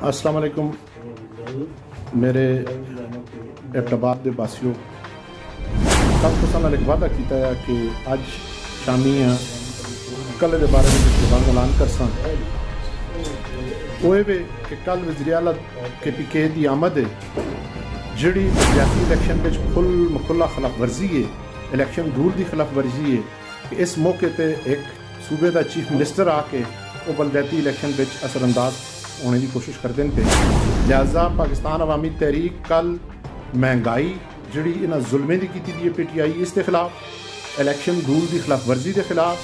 अस्सलाम वालेकुम मेरे एबटाबाद के वासियों, कल तो साल एक वादा किया है कि अज शामी कल के बारे में जबान ऐलान कर सा वे कि कल वज़ीर आला KPK की आमद है जिहड़ी पंचायती इलैक्शन में खुला खिलाफ वर्जी है, इलैक्शन रूल की खिलाफ वर्जी है कि इस मौके पर एक सूबे का चीफ मिनिस्टर आके वो बलदियाती इलैक्शन में असरअंदाज होने की कोशिश करते हैं पे। लिहाजा पाकिस्तान अवामी तहरीक कल महंगाई जिहड़ी इन्हां जुल्में दी कीती दी PTI इसके खिलाफ, इलैक्शन रूल की खिलाफ वर्जी के खिलाफ,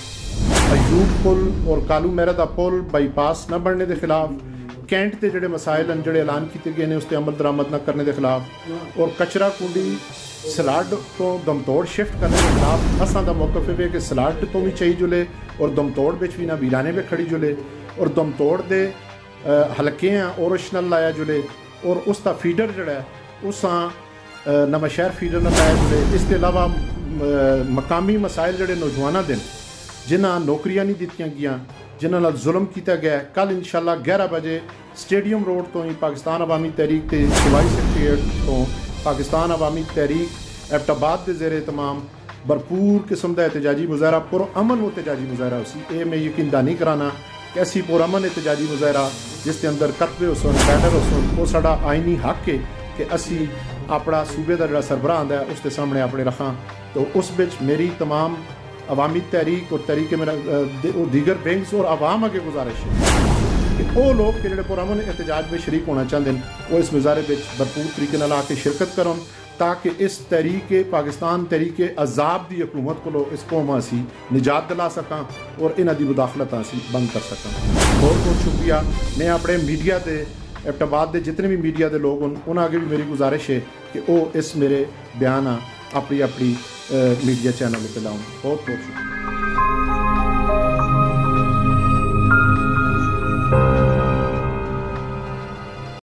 अयूब पुल और कालू मेहरा दा पुल बाईपास न बनने के खिलाफ, कैंट के जोड़े मसाइल हैं जोड़े ऐलान किए गए हैं उसते अमल दरामद न करने के खिलाफ, और कचरा कुंडी सलाड तो दमतोड़ शिफ्ट करने के खिलाफ असां दा मौकफ है कि सलाड तो भी चाहिए जुले और दमतोड़ बिच भी ना वीराने में खड़ी जुले और दमतोड़ दे हल्के हैं ओरिजिनल लाया जुले और उसका फीडर जोड़ा है उस नवांशहर फीडर न लाया जुले। इसके अलावा मकामी मसाइल जोड़े नौजवानों दिन जिन्हें नौकरियां नहीं दित्तियां गईयां, जिन्होंने जुल्म किया गया, कल इंशाल्लाह 11 बजे स्टेडियम रोड तो ही पाकिस्तान अवामी तहरीक के शिवाई सेक्रेटरीट तो पाकिस्तान अवामी तहरीक एबटाबाद के जेर तमाम भरपूर किस्म का एहतजाजी मुजाहरा पुरअमन एहतजाजी मुजाहरा उसी ये मैं यकीन नहीं कराना कि असी पुरअमन एहतजाजी मुजाहरा जिसके अंदर कतबे हुसन बैनर हुसन वो साडा आईनी हक है कि असी अपना सूबे का जो सरबराह आंदा है उसके सामने अपने रखा। तो उस बिच मेरी तमाम अवामी तहरीक और तहरीक मेरा दीगर बैंक्स और आवाम अगे गुजारिश है कि वो लोग के जो पुरअमन एहतजाज में शरीक होना चाहते हैं वो इस मुजाहरे में भरपूर तरीके नाल आके शिरकत करन ताकि इस तहरीके पाकिस्तान तहरीके अजाब की हुकूमत को इस कौम असी निजात दिला सकां और इन्हां दी मुदाखलत असी बंद कर सकां। बहुत बहुत शुक्रिया। मैं अपने मीडिया के एबटाबाद के जितने भी मीडिया के लोग उन्होंने आगे भी मेरी गुजारिश है कि वो इस मेरे बयान अपनी मीडिया चैनल पर लाऊं। बहुत बहुत शुक्रिया।